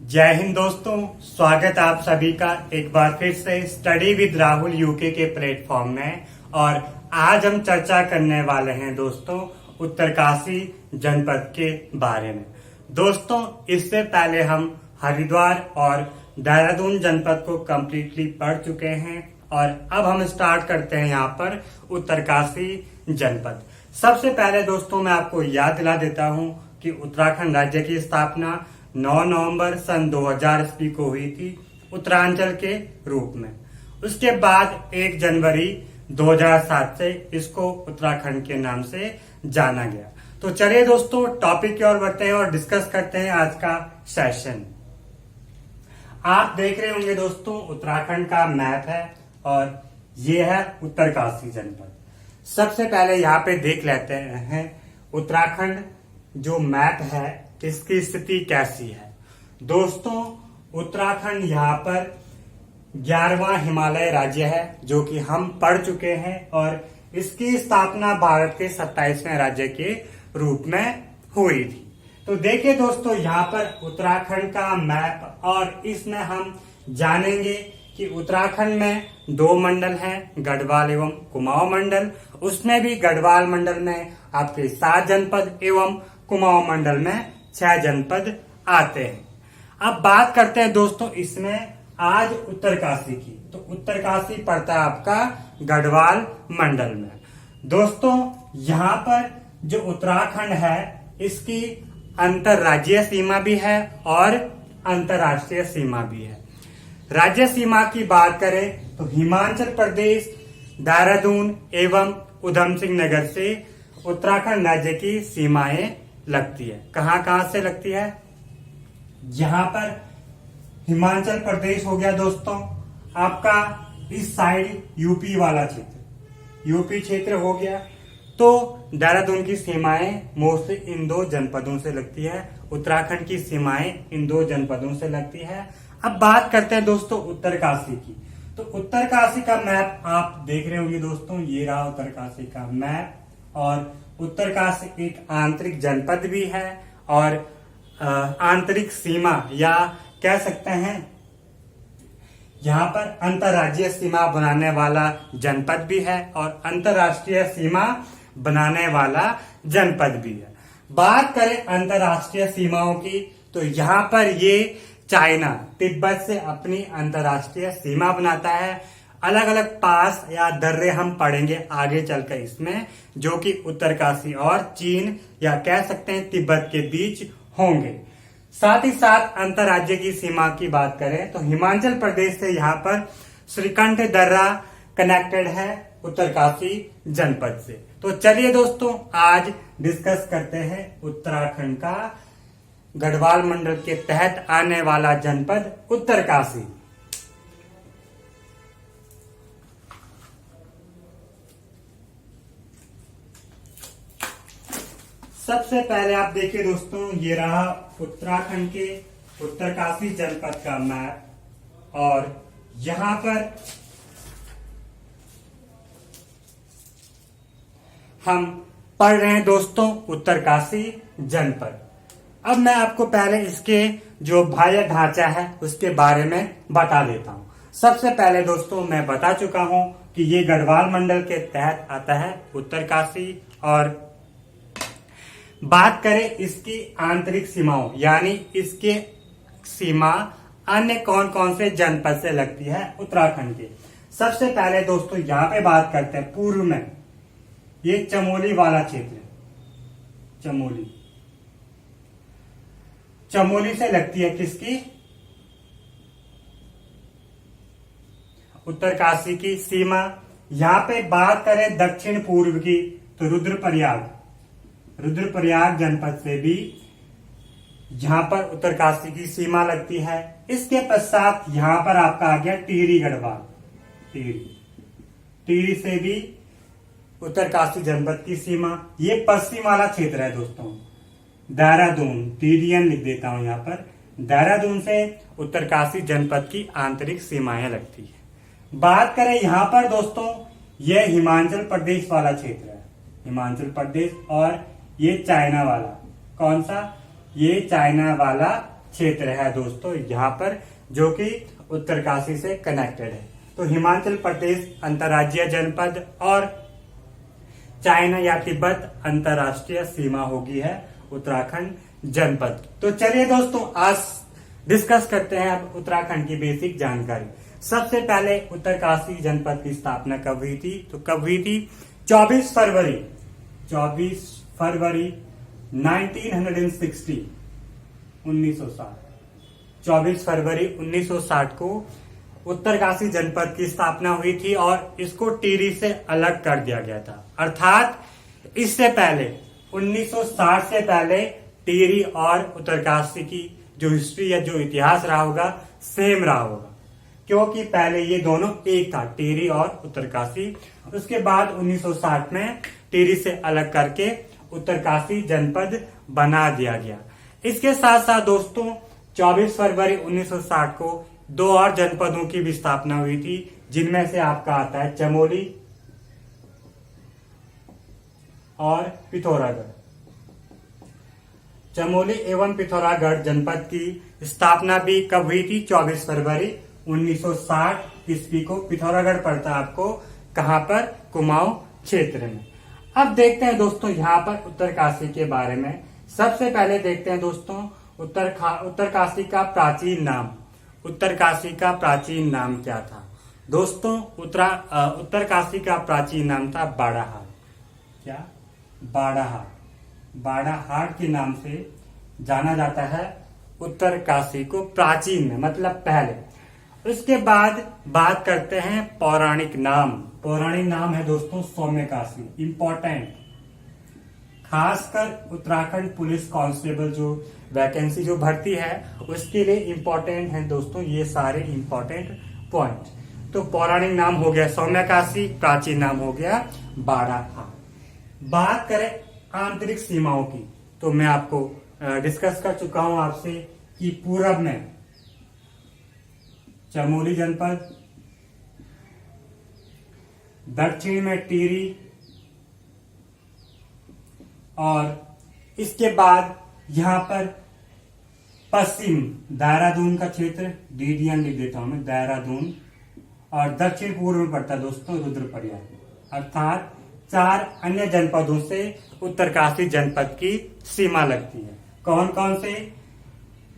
जय हिंद दोस्तों, स्वागत आप सभी का एक बार फिर से स्टडी विद राहुल यूके के प्लेटफॉर्म में। और आज हम चर्चा करने वाले हैं दोस्तों उत्तरकाशी जनपद के बारे में। दोस्तों, इससे पहले हम हरिद्वार और देहरादून जनपद को कम्प्लीटली पढ़ चुके हैं और अब हम स्टार्ट करते हैं यहाँ पर उत्तरकाशी जनपद। सबसे पहले दोस्तों मैं आपको याद दिला देता हूँ कि उत्तराखंड राज्य की स्थापना 9 नवंबर सन 2000 ईस्वी को हुई थी उत्तरांचल के रूप में। उसके बाद 1 जनवरी 2007 से इसको उत्तराखंड के नाम से जाना गया। तो चलिए दोस्तों टॉपिक की ओर बढ़ते हैं और डिस्कस करते हैं आज का सेशन। आप देख रहे होंगे दोस्तों उत्तराखंड का मैप है और ये है उत्तरकाशी जनपद। सबसे पहले यहाँ पे देख लेते हैं उत्तराखंड जो मैप है इसकी स्थिति कैसी है। दोस्तों उत्तराखंड यहाँ पर 11वां हिमालय राज्य है जो कि हम पढ़ चुके हैं और इसकी स्थापना भारत के 27वें राज्य के रूप में हुई थी। तो देखिए दोस्तों यहाँ पर उत्तराखंड का मैप और इसमें हम जानेंगे कि उत्तराखंड में 2 मंडल हैं, गढ़वाल एवं कुमाऊं मंडल। उसमें भी गढ़वाल मंडल में आपके 7 जनपद एवं कुमाऊं मंडल में 6 जनपद आते हैं। अब बात करते हैं दोस्तों इसमें आज उत्तरकाशी की। तो उत्तरकाशी पड़ता है आपका गढ़वाल मंडल में। दोस्तों यहाँ पर जो उत्तराखंड है इसकी अंतरराज्यीय सीमा भी है और अंतरराष्ट्रीय सीमा भी है। राज्य सीमा की बात करें तो हिमाचल प्रदेश, देहरादून एवं उधम सिंह नगर से उत्तराखंड राज्य की सीमाएं लगती है। कहां कहां से लगती है? यहाँ पर हिमाचल प्रदेश हो गया दोस्तों आपका, इस साइड यूपी वाला क्षेत्र, यूपी क्षेत्र हो गया। तो देहरादून की सीमाएं मोस्टली इन 2 जनपदों से लगती है, उत्तराखंड की सीमाएं इन 2 जनपदों से लगती है। अब बात करते हैं दोस्तों उत्तरकाशी की। तो उत्तरकाशी का मैप आप देख रहे होंगे दोस्तों, ये रहा उत्तरकाशी का मैप। और उत्तरकाशी एक आंतरिक जनपद भी है और आंतरिक सीमा या कह सकते हैं यहाँ पर अंतरराज्यीय सीमा बनाने वाला जनपद भी है और अंतरराष्ट्रीय सीमा बनाने वाला जनपद भी है। बात करें अंतरराष्ट्रीय सीमाओं की तो यहाँ पर ये चाइना तिब्बत से अपनी अंतरराष्ट्रीय सीमा बनाता है। अलग अलग पास या दर्रे हम पढ़ेंगे आगे चलकर इसमें, जो कि उत्तरकाशी और चीन या कह सकते हैं तिब्बत के बीच होंगे। साथ ही साथ अंतरराज्य की सीमा की बात करें तो हिमाचल प्रदेश से यहाँ पर श्रीकंठ दर्रा कनेक्टेड है उत्तरकाशी जनपद से। तो चलिए दोस्तों आज डिस्कस करते हैं उत्तराखंड का गढ़वाल मंडल के तहत आने वाला जनपद उत्तरकाशी। सबसे पहले आप देखिए दोस्तों ये रहा उत्तराखंड के उत्तरकाशी जनपद का मैप और यहां पर हम पढ़ रहे हैं दोस्तों उत्तरकाशी जनपद। अब मैं आपको पहले इसके जो बाह्य ढांचा है उसके बारे में बता देता हूं। सबसे पहले दोस्तों मैं बता चुका हूं कि ये गढ़वाल मंडल के तहत आता है उत्तरकाशी। और बात करें इसकी आंतरिक सीमाओं यानी इसके सीमा अन्य कौन कौन से जनपद से लगती है उत्तराखंड के। सबसे पहले दोस्तों यहाँ पे बात करते हैं पूर्व में ये चमोली वाला क्षेत्र, चमोली से लगती है किसकी? उत्तरकाशी की सीमा। यहाँ पे बात करें दक्षिण पूर्व की तो रुद्रप्रयाग जनपद से भी यहाँ पर उत्तरकाशी की सीमा लगती है। इसके पश्चात यहाँ पर आपका आ गया टिहरी गढ़वाल, टिहरी से भी उत्तरकाशी जनपद की सीमा। ये पश्चिम वाला क्षेत्र है दोस्तों, देहरादून, टीडीएन लिख देता हूं यहाँ पर। देहरादून से उत्तरकाशी जनपद की आंतरिक सीमाएं लगती है। बात करें यहाँ पर दोस्तों यह हिमाचल प्रदेश वाला क्षेत्र है, हिमाचल प्रदेश। और ये चाइना वाला, कौन सा? ये चाइना वाला क्षेत्र है दोस्तों यहाँ पर, जो कि उत्तरकाशी से कनेक्टेड है। तो हिमाचल प्रदेश अंतर्राज्यीय जनपद और चाइना या तिब्बत अंतर्राष्ट्रीय सीमा होगी है उत्तराखंड जनपद। तो चलिए दोस्तों आज डिस्कस करते हैं अब उत्तराखंड की बेसिक जानकारी। सबसे पहले उत्तरकाशी जनपद की स्थापना कब हुई थी? तो कब हुई थी? 24 फरवरी 1960 24 फरवरी 1960 को उत्तरकाशी जनपद की स्थापना हुई थी और इसको टिहरी से अलग कर दिया गया था। अर्थात इससे पहले 1960 से पहले टिहरी और उत्तरकाशी की जो हिस्ट्री या जो इतिहास रहा होगा सेम रहा होगा, क्योंकि पहले ये दोनों एक था, टिहरी और उत्तरकाशी। उसके बाद 1960 में टिहरी से अलग करके उत्तरकाशी जनपद बना दिया गया। इसके साथ साथ दोस्तों 24 फरवरी 1960 को दो और जनपदों की भी स्थापना हुई थी, जिनमें से आपका आता है चमोली और पिथौरागढ़। चमोली एवं पिथौरागढ़ जनपद की स्थापना भी कब हुई थी? 24 फरवरी 1960 ईस्वी को। पिथौरागढ़ पड़ता आपको कहां पर? कुमाऊं क्षेत्र में। अब देखते हैं दोस्तों यहाँ पर उत्तरकाशी के बारे में। सबसे पहले देखते हैं दोस्तों उत्तरकाशी का प्राचीन नाम। उत्तरकाशी का प्राचीन नाम क्या था दोस्तों? उत्तरकाशी का प्राचीन नाम था बाड़ाहाट। क्या? बाड़ाहाट। बाड़ाहाट के नाम से जाना जाता है उत्तरकाशी को प्राचीन में, मतलब पहले। उसके बाद बात करते हैं पौराणिक नाम। पौराणिक नाम है दोस्तों सौम्यकाशी। इंपॉर्टेंट, खासकर उत्तराखंड पुलिस कांस्टेबल जो वैकेंसी जो भर्ती है उसके लिए इंपॉर्टेंट है दोस्तों ये सारे इंपॉर्टेंट पॉइंट। तो पौराणिक नाम हो गया सौम्यकाशी, प्राचीन नाम हो गया बाड़ाहाट। बात करें आंतरिक सीमाओं की, तो मैं आपको डिस्कस कर चुका हूं आपसे कि पूरब में चमोली जनपद, दक्षिण में टिहरी और इसके बाद यहां पर पश्चिम देहरादून का क्षेत्र, डीडीएन लिख देता हूं मैं, देहरादून। और दक्षिण पूर्व में पड़ता है दोस्तों रुद्रप्रयाग। अर्थात 4 अन्य जनपदों से उत्तरकाशी जनपद की सीमा लगती है। कौन कौन से?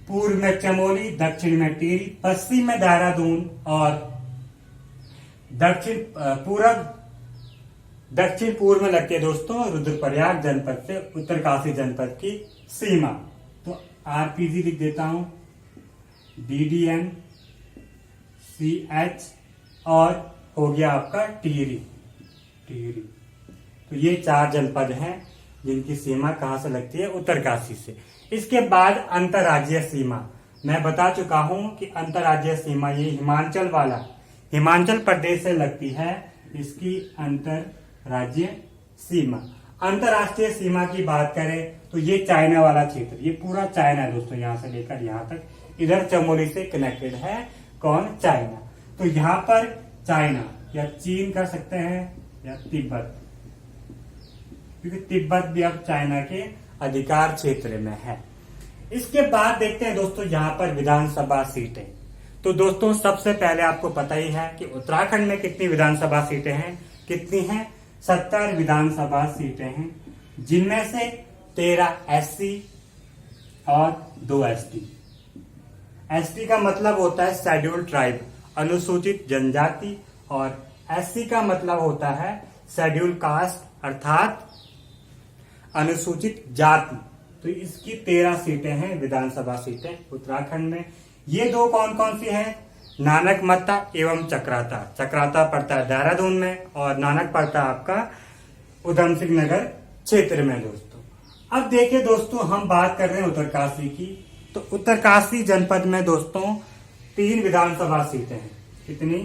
पूर्व में चमोली, दक्षिण में टिहरी, पश्चिम में देहरादून और दक्षिण पूर्व में लगती है दोस्तों रुद्रप्रयाग जनपद से उत्तरकाशी जनपद की सीमा। तो आरपीजी लिख देता हूं, डीडीएन, CH और हो गया आपका टिहरी। तो ये 4 जनपद हैं जिनकी सीमा कहां से लगती है? उत्तरकाशी से। इसके बाद अंतर्राज्यीय सीमा मैं बता चुका हूं कि अंतर्राज्यीय सीमा ये हिमाचल प्रदेश से लगती है, इसकी अंतर्राज्यीय सीमा। अंतर्राष्ट्रीय सीमा की बात करें तो ये चाइना वाला क्षेत्र, ये पूरा चाइना है दोस्तों, यहां से लेकर यहां तक। इधर चमोली से कनेक्टेड है कौन? चाइना। तो यहां पर चाइना या चीन कर सकते हैं या तिब्बत, क्योंकि तिब्बत भी अब चाइना के अधिकार क्षेत्र में है। इसके बाद देखते हैं दोस्तों यहाँ पर विधानसभा सीटें। तो दोस्तों सबसे पहले आपको पता ही है कि उत्तराखंड में कितनी विधानसभा सीटें हैं? कितनी हैं? 70 विधानसभा सीटें हैं, जिनमें से 13 SC और 2 ST। ST का मतलब होता है शेड्यूल्ड ट्राइब, अनुसूचित जनजाति, और SC का मतलब होता है शेड्यूल्ड कास्ट अर्थात अनुसूचित जाति। तो इसकी 13 सीटें हैं विधानसभा सीटें उत्तराखंड में। ये दो कौन कौन सी हैं? नानकमत्ता एवं चक्राता। चक्राता पड़ता है देहरादून में और नानक पड़ता है आपका उधम सिंह नगर क्षेत्र में दोस्तों। अब देखिए दोस्तों हम बात कर रहे हैं उत्तरकाशी की। तो उत्तरकाशी जनपद में दोस्तों 3 विधानसभा सीटें हैं। कितनी?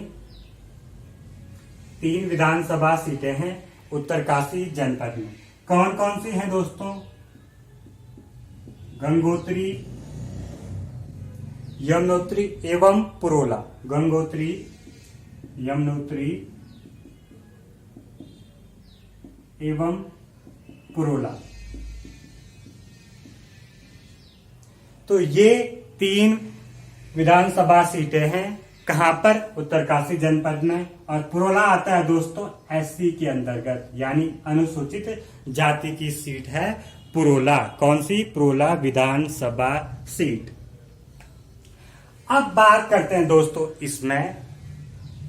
3 विधानसभा सीटें हैं उत्तरकाशी जनपद में। कौन कौन सी हैं दोस्तों? गंगोत्री, यमुनोत्री एवं पुरोला। गंगोत्री, यमुनोत्री एवं पुरोला। तो ये 3 विधानसभा सीटें हैं। कहां पर? उत्तरकाशी जनपद में। और पुरोला आता है दोस्तों एससी के अंतर्गत, यानी अनुसूचित जाति की सीट है पुरोला। कौन सी? पुरोला विधानसभा सीट। अब बात करते हैं दोस्तों इसमें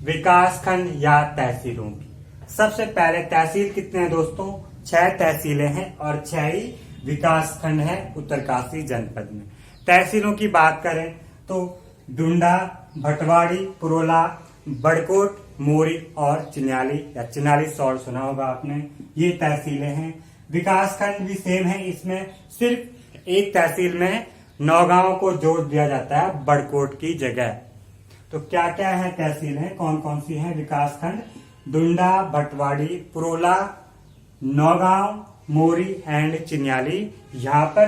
विकासखंड या तहसीलों की। सबसे पहले तहसील कितने हैं दोस्तों? 6 तहसीलें हैं और 6 ही विकासखंड है उत्तरकाशी जनपद में। तहसीलों की बात करें तो डुंडा, भटवाड़ी, पुरोला, बड़कोट, मोरी और चिन्याली या चिन्याली सौर सुना होगा आपने। ये तहसीलें हैं। विकासखंड भी सेम है, इसमें सिर्फ एक तहसील में 9 गांवों को जोड़ दिया जाता है बड़कोट की जगह। तो क्या क्या है तहसीलें, कौन कौन सी हैं? विकासखंड डुंडा, भटवाड़ी, पुरोला, नौगांव, मोरी एंड चिन्याली। यहाँ पर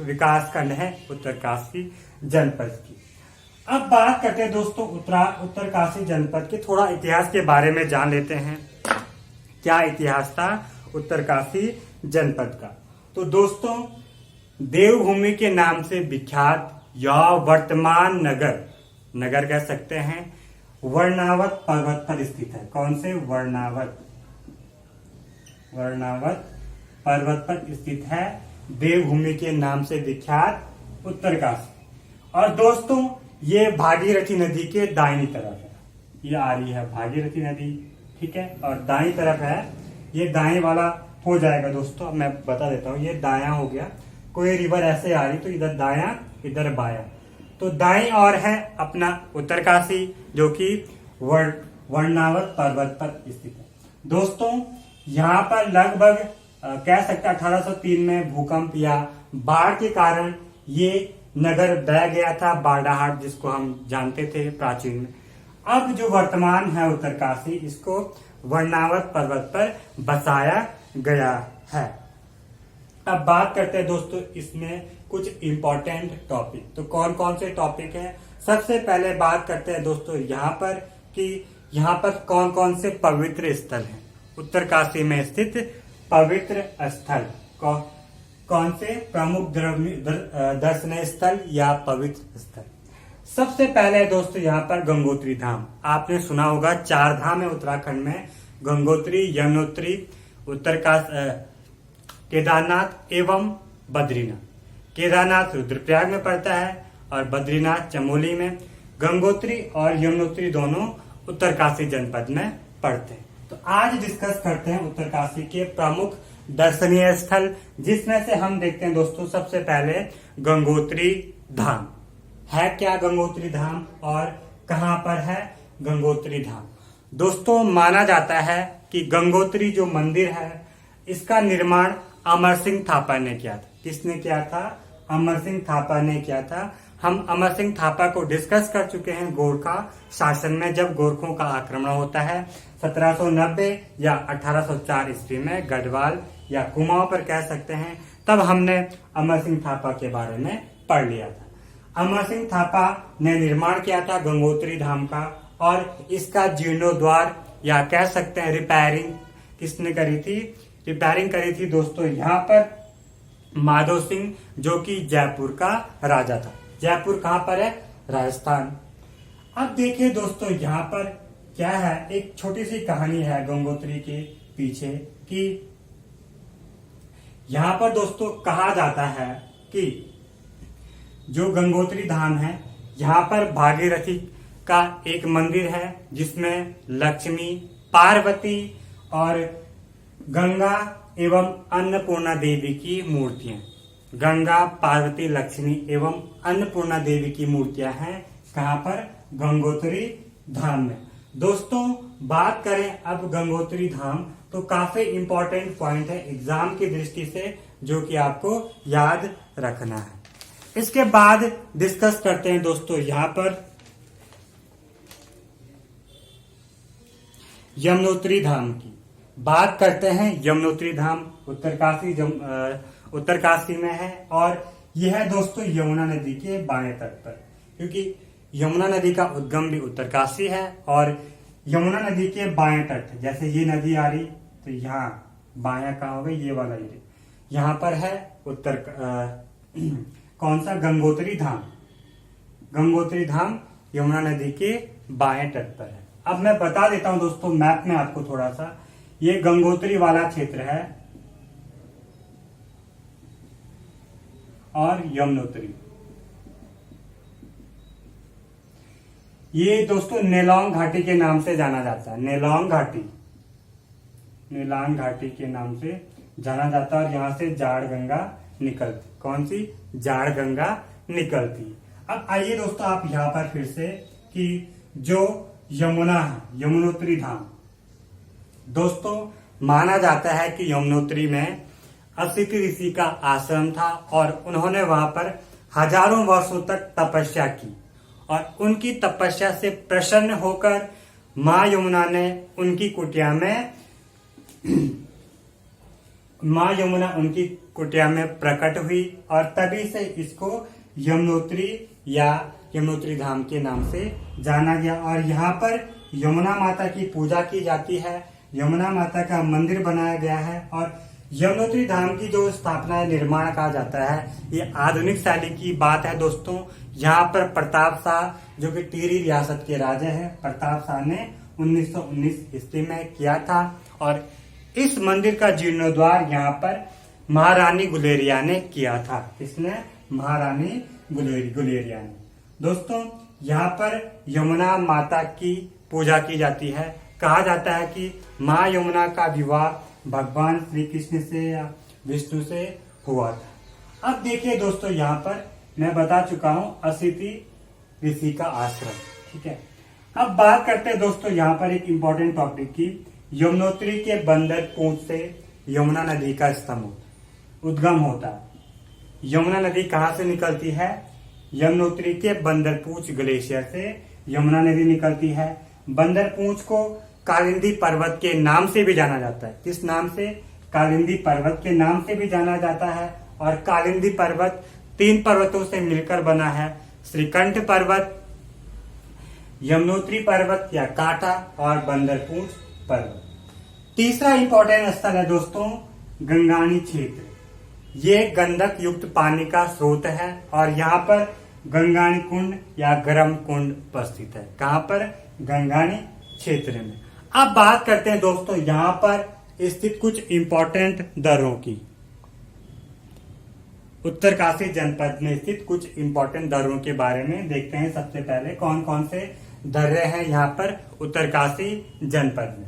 विकासखंड है उत्तरकाशी जनपद की। अब बात करते हैं दोस्तों उत्तरकाशी जनपद के थोड़ा इतिहास के बारे में जान लेते हैं। क्या इतिहास था उत्तरकाशी जनपद का? तो दोस्तों देवभूमि के नाम से विख्यात यह वर्तमान नगर कह सकते हैं वर्णावत पर्वत पर स्थित है। कौन से? वर्णावत पर्वत पर स्थित है, देवभूमि के नाम से विख्यात उत्तरकाशी। और दोस्तों ये भागीरथी नदी के दाहिनी तरफ है। ये आ रही है भागीरथी नदी, ठीक है, और दाईं तरफ है। ये दाएं वाला हो जाएगा दोस्तों। अब मैं बता देता हूँ, ये दायां हो गया। कोई रिवर ऐसे आ रही तो इधर दायां इधर बायां। तो दाईं ओर है अपना उत्तरकाशी जो कि वर्णावत पर्वत पर स्थित है। दोस्तों यहाँ पर लगभग कह सकते 1803 में भूकंप या बाढ़ के कारण ये नगर बह गया था, बाडाहाट जिसको हम जानते थे प्राचीन में। अब जो वर्तमान है उत्तरकाशी, इसको वर्णावत पर्वत पर बसाया गया है। अब बात करते हैं दोस्तों इसमें कुछ इंपॉर्टेंट टॉपिक। तो कौन कौन से टॉपिक हैं? सबसे पहले बात करते हैं दोस्तों यहाँ पर कि यहाँ पर कौन कौन से पवित्र स्थल हैं। उत्तरकाशी में स्थित पवित्र स्थल कौन से? प्रमुख दर्शनीय स्थल या पवित्र स्थल। सबसे पहले दोस्तों यहाँ पर गंगोत्री धाम। आपने सुना होगा 4 धाम है उत्तराखंड में, गंगोत्री, यमुनोत्री, उत्तरकाशी, केदारनाथ एवं बद्रीनाथ। केदारनाथ रुद्रप्रयाग में पड़ता है और बद्रीनाथ चमोली में। गंगोत्री और यमुनोत्री दोनों उत्तरकाशी जनपद में पड़ते हैं। तो आज डिस्कस करते हैं उत्तरकाशी के प्रमुख दर्शनीय स्थल, जिसमें से हम देखते हैं दोस्तों सबसे पहले गंगोत्री धाम। है क्या गंगोत्री धाम और कहां पर है गंगोत्री धाम? दोस्तों माना जाता है कि गंगोत्री जो मंदिर है इसका निर्माण अमर सिंह थापा ने किया था। किसने किया था? अमर सिंह थापा ने किया था। हम अमर सिंह थापा को डिस्कस कर चुके हैं गोरखा शासन में, जब गोरखों का आक्रमण होता है 1790 या 1804 ईस्वी में गढ़वाल या कुमाऊं पर कह सकते हैं, तब हमने अमर सिंह थापा के बारे में पढ़ लिया था। अमर सिंह थापा ने निर्माण किया था गंगोत्री धाम का, और इसका जीर्णोद्वार या कह सकते हैं रिपेयरिंग किसने करी थी? रिपेयरिंग करी थी दोस्तों यहाँ पर माधो सिंह, जो कि जयपुर का राजा था। जयपुर कहां पर है? राजस्थान। अब देखिए दोस्तों यहाँ पर क्या है, एक छोटी सी कहानी है गंगोत्री के पीछे कि यहाँ पर दोस्तों कहा जाता है कि जो गंगोत्री धाम है यहाँ पर भागीरथी का एक मंदिर है जिसमें लक्ष्मी, पार्वती और गंगा एवं अन्नपूर्णा देवी की मूर्तियां, गंगा, पार्वती, लक्ष्मी एवं अन्नपूर्णा देवी की मूर्तियां हैं। कहां पर? गंगोत्री धाम में। दोस्तों बात करें अब गंगोत्री धाम, तो काफी इंपॉर्टेंट पॉइंट है एग्जाम की दृष्टि से, जो कि आपको याद रखना है। इसके बाद डिस्कस करते हैं दोस्तों यहाँ पर यमुनोत्री धाम की। बात करते हैं यमुनोत्री धाम उत्तरकाशी में है, और यह है दोस्तों यमुना नदी के बाएं तट पर, क्योंकि यमुना नदी का उद्गम भी उत्तरकाशी है। और यमुना नदी के बाएं तट, जैसे ये नदी आ रही तो यहाँ बायां कहाँ हो गई? ये वाला एरिया यहाँ पर है कौन सा? गंगोत्री धाम। गंगोत्री धाम यमुना नदी के बाएं तट पर है। अब मैं बता देता हूं दोस्तों मैप में आपको थोड़ा सा, ये गंगोत्री वाला क्षेत्र है और यमुनोत्री, ये दोस्तों नेलोंग घाटी के नाम से जाना जाता है। नेलोंग घाटी, नेलांग घाटी के नाम से जाना जाता है। और यहां से जाड़ गंगा निकलती। कौन सी? जाड़ गंगा निकलती। अब आइए दोस्तों आप यहां पर फिर से कि जो यमुना है, यमुनोत्री धाम, दोस्तों माना जाता है कि यमुनोत्री में असिति ऋषि का आश्रम था और उन्होंने वहां पर हजारों वर्षों तक तपस्या की और उनकी तपस्या से प्रसन्न होकर मां यमुना ने उनकी कुटिया में मां यमुना उनकी कुटिया में प्रकट हुई और तभी से इसको यमुनोत्री या यमुनोत्री धाम के नाम से जाना गया। और यहाँ पर यमुना माता की पूजा की जाती है, यमुना माता का मंदिर बनाया गया है। और यमुनोत्री धाम की जो स्थापना निर्माण कहा जाता है, ये आधुनिक शैली की बात है दोस्तों। यहाँ पर प्रताप शाह जो कि टिहरी रियासत के राजा हैं, प्रताप शाह ने 1919 ईस्वी में किया था। और इस मंदिर का जीर्णोद्वार यहाँ पर महारानी गुलेरिया ने किया था। किसने? महारानी गुलेरिया ने। दोस्तों यहाँ पर यमुना माता की पूजा की जाती है। कहा जाता है कि माँ यमुना का विवाह भगवान श्री कृष्ण से या विष्णु से हुआ था। अब देखिए दोस्तों यहाँ पर मैं बता चुका हूँ असिति ऋषि का आश्रम। ठीक है, अब बात करते हैं दोस्तों यहाँ पर एक इम्पोर्टेंट टॉपिक की। यमुनोत्री के बंदर पूंछ से यमुना नदी का उद्गम होता है। यमुना नदी कहाँ से निकलती है? यमुनोत्री के बंदरपूंछ ग्लेशियर से यमुना नदी निकलती है। बंदरपूंछ को कालिंदी पर्वत के नाम से भी जाना जाता है। किस नाम से? कालिंदी पर्वत के नाम से भी जाना जाता है। और कालिंदी पर्वत 3 पर्वतों से मिलकर बना है, श्रीकंठ पर्वत, यमुनोत्री पर्वत या कांटा और बंदरपूंछ पर्वत। तीसरा इंपॉर्टेंट स्थल है दोस्तों गंगानी क्षेत्र। ये गंधक युक्त पानी का स्रोत है और यहाँ पर गंगानी कुंड या गर्म कुंड उपस्थित है। कहाँ पर? गंगानी क्षेत्र में। अब बात करते हैं दोस्तों यहाँ पर स्थित कुछ इंपॉर्टेंट दर्रों की। उत्तरकाशी जनपद में स्थित कुछ इंपॉर्टेंट दर्रों के बारे में देखते हैं। सबसे पहले कौन कौन से दर्रे हैं यहाँ पर उत्तरकाशी जनपद में।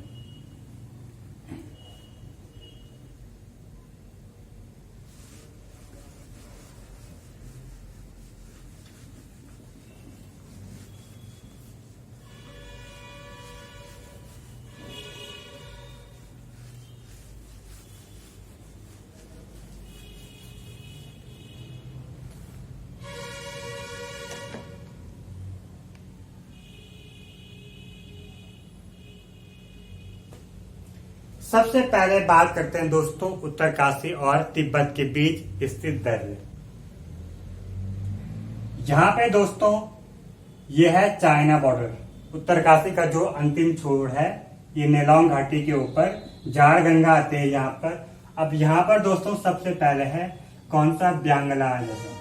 सबसे पहले बात करते हैं दोस्तों उत्तरकाशी और तिब्बत के बीच स्थित दर्रे। यहाँ पे दोस्तों ये है चाइना बॉर्डर। उत्तरकाशी का जो अंतिम छोर है ये नेलोंग घाटी के ऊपर जाड़ गंगा आते हैं यहाँ पर। अब यहाँ पर दोस्तों सबसे पहले है कौन सा? ब्यांगला दर्रा,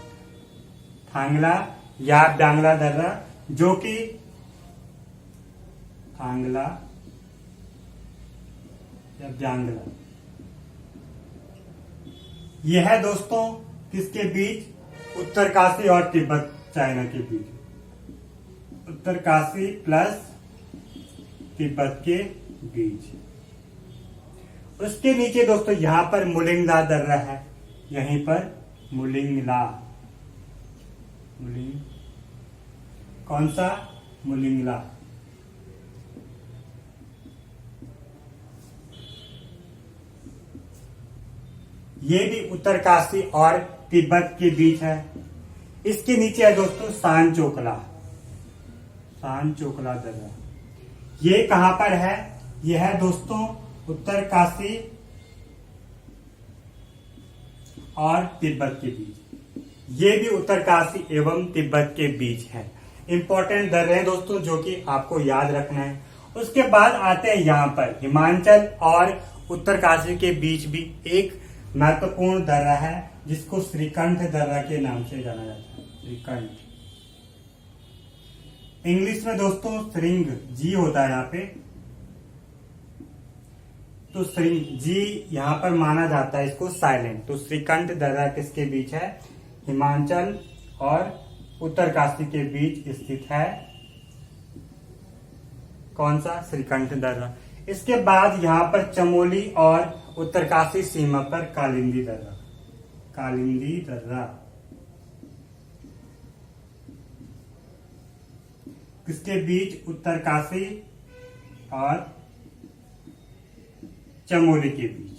थांगला या ब्यांगला दर्रा, जो कि थांगला या ब्यांगला, यह है दोस्तों किसके बीच? उत्तरकाशी और तिब्बत चाइना के बीच। उत्तरकाशी प्लस तिब्बत के बीच। उसके नीचे दोस्तों यहां पर मुलिंगला दर्रा है। यहीं पर मुलिंगला, कौन सा? मुलिंगला। ये भी उत्तरकाशी और तिब्बत के बीच है। इसके नीचे है दोस्तों सांचोकला, सांचोकला दर्रा। ये कहां पर है? यह है दोस्तों उत्तरकाशी और तिब्बत के बीच। ये भी उत्तरकाशी एवं तिब्बत के बीच है। इंपॉर्टेंट दर्रे हैं दोस्तों जो कि आपको याद रखना है। उसके बाद आते हैं यहाँ पर हिमाचल और उत्तरकाशी के बीच भी एक महत्वपूर्ण दर्रा है जिसको श्रीकंठ दर्रा के नाम से जाना जाता है। श्रीकंठ, इंग्लिश में दोस्तों श्रिंग जी होता है यहाँ पे, तो श्रिंग जी यहाँ पर माना जाता है इसको साइलेंट। तो श्रीकंठ दर्रा किसके बीच है? हिमाचल और उत्तरकाशी के बीच स्थित है। कौन सा? श्रीकंठ दर्रा। इसके बाद यहाँ पर चमोली और उत्तरकाशी सीमा पर कालिंदी दर्रा। कालिंदी दर्रा किसके बीच? उत्तरकाशी और चमोली के बीच।